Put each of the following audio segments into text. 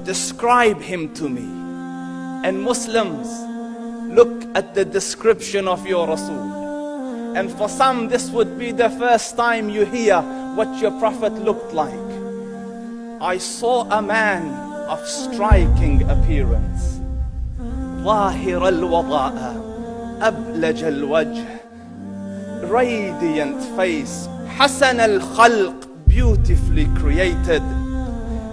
describe him to me. And Muslims, look at the description of your Rasul. And for some, this would be the first time you hear what your Prophet looked like. I saw a man of striking appearance. ظاهر الوضاء أبلج الوجه, radiant face, حسن الخلق, beautifully created.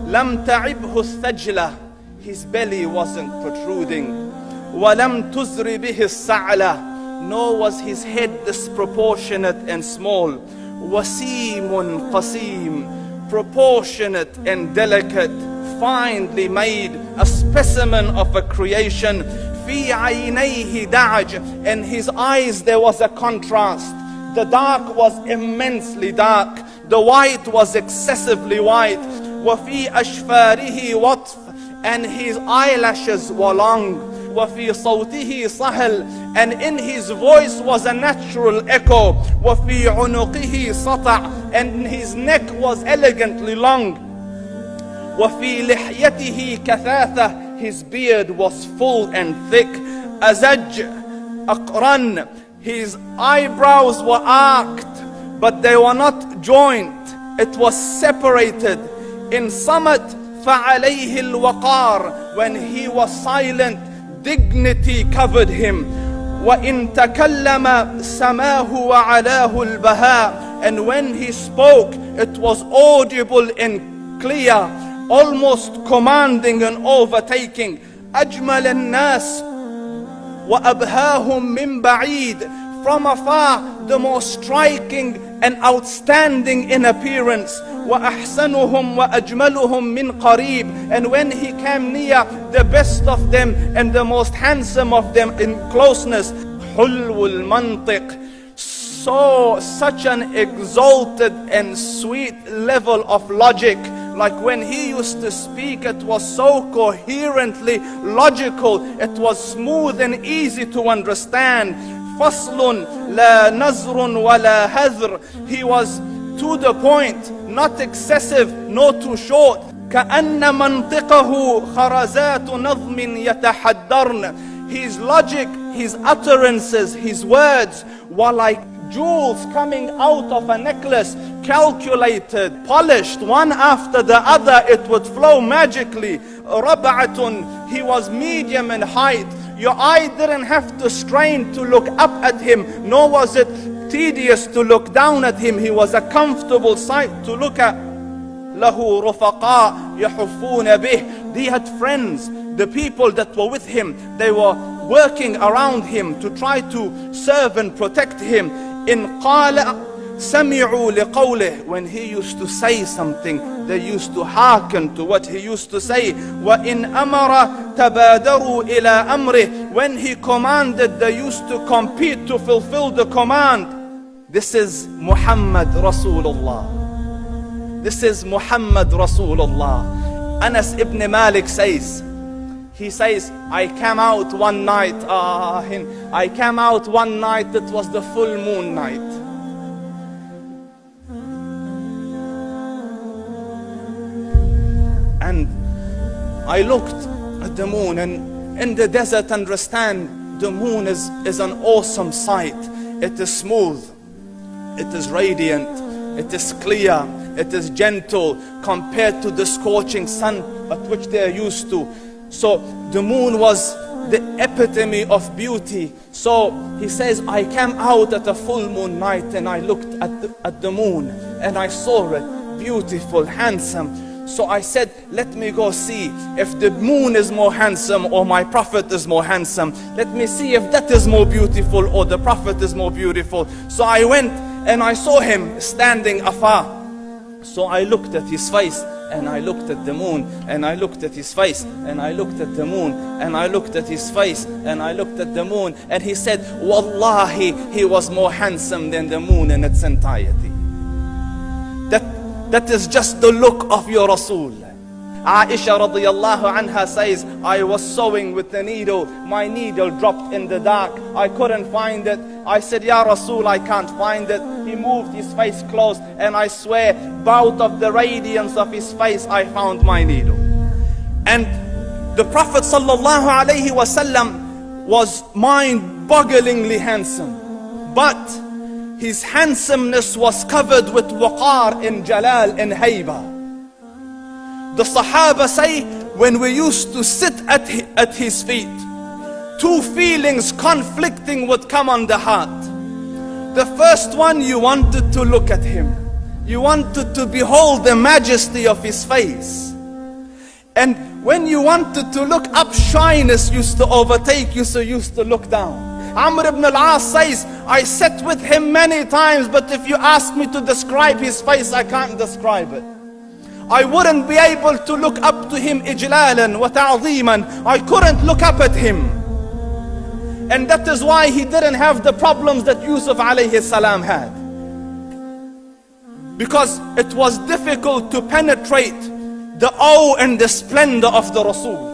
لم تعبه الثجلة, his belly wasn't protruding. وَلَمْ تُزْرِ بِهِ السَّعْلَةِ, nor was his head disproportionate and small. وَسِيمٌ قَسِيم, proportionate and delicate, finely made, a specimen of a creation. فِي عَيْنَيْهِ دَعَجْ, and his eyes there was a contrast. The dark was immensely dark, the white was excessively white. وَفِي أَشْفَارِهِ وَطْفٌ, and his eyelashes were long. وَفِي صَوْتِهِ صَهْل, and in his voice was a natural echo. وَفِي عُنُقِهِ سَطَعٌ, and his neck was elegantly long. وَفِي لِحْيَتِهِ كَثَاثَةٌ, his beard was full and thick. أَزَجْ أَقْرَنٌ, his eyebrows were arched, but they were not joined. It was separated. In Samat فَعَلَيْهِ الْوَقَارِ, when he was silent, dignity covered him. وَإِن تَكَلَّمَ سَمَاهُ وَعَلَاهُ الْبَهَاءِ, and when he spoke, it was audible and clear, almost commanding and overtaking. أَجْمَلَ النَّاسِ وَأَبْهَاهُمْ مِنْ بَعِيدٍ, from afar the most striking and outstanding in appearance. وَأَحْسَنُهُمْ وَأَجْمَلُهُمْ مِنْ قَرِيبٍ, and when he came near, the best of them and the most handsome of them in closeness. حُلْوُ الْمَنْطِقِ, such an exalted and sweet level of logic. Like when he used to speak, it was so coherently logical, it was smooth and easy to understand. فَصْلٌ لَا نَزْرٌ وَلَا هَذْرٌ, he was to the point, not excessive, nor too short. كَأَنَّ مَنْطِقَهُ خَرَزَاتُ نَظْمٍ يَتَحَدَّرْنَ, his logic, his utterances, his words were like jewels coming out of a necklace, calculated, polished, one after the other, it would flow magically. رَبْعَةٌ, he was medium in height. Your eye didn't have to strain to look up at him, nor was it tedious to look down at him. He was a comfortable sight to look at. لَهُ رُفَقَاء يَحُفُّونَ بِهِ, he had friends, the people that were with him, they were working around him to try to serve and protect him. إِنْ قَالَ سَمِعُوا لِقَوْلِهِ, when he used to say something, they used to hearken to what he used to say. وَإِنْ أَمَرَ تَبَادَرُوا إِلَىٰ أَمْرِهِ, when he commanded, they used to compete to fulfill the command. This is Muhammad Rasulullah. This is Muhammad Rasulullah. Anas ibn Malik says, he says, I came out one night, it was the full moon night. And I looked at the moon, and in the desert, understand, the moon is an awesome sight. It is smooth, it is radiant, it is clear, it is gentle compared to the scorching sun at which they are used to. So the moon was the epitome of beauty. So he says, I came out at a full moon night and I looked at the moon and I saw it beautiful, handsome. So I said, let me go see if the moon is more handsome or my Prophet is more handsome. Let me see if that is more beautiful or the Prophet is more beautiful. So I went and I saw him standing afar. So I looked at his face and I looked at the moon, and I looked at his face, and I looked at the moon, and I looked at his face, and I looked at the moon, and he said, Wallahi, he was more handsome than the moon in its entirety. That is just the look of your Rasul. Aisha radiyallahu anha says, I was sewing with the needle, my needle dropped in the dark, I couldn't find it. I said, Ya Rasul, I can't find it. He moved his face close, and I swear, out of the radiance of his face, I found my needle. And the Prophet sallallahu alaihi wasallam was mind-bogglingly handsome, but his handsomeness was covered with waqar and jalal and hayba. The Sahaba say, when we used to sit at his feet, two feelings conflicting would come on the heart. The first one, you wanted to look at him. You wanted to behold the majesty of his face. And when you wanted to look up, shyness used to overtake you, so you used to look down. Amr ibn al-As says, I sat with him many times, but if you ask me to describe his face, I can't describe it. I wouldn't be able to look up to him ijlalan wa ta'zeeman. I couldn't look up at him. And that is why he didn't have the problems that Yusuf alayhi salam had. Because it was difficult to penetrate the awe and the splendor of the Rasul.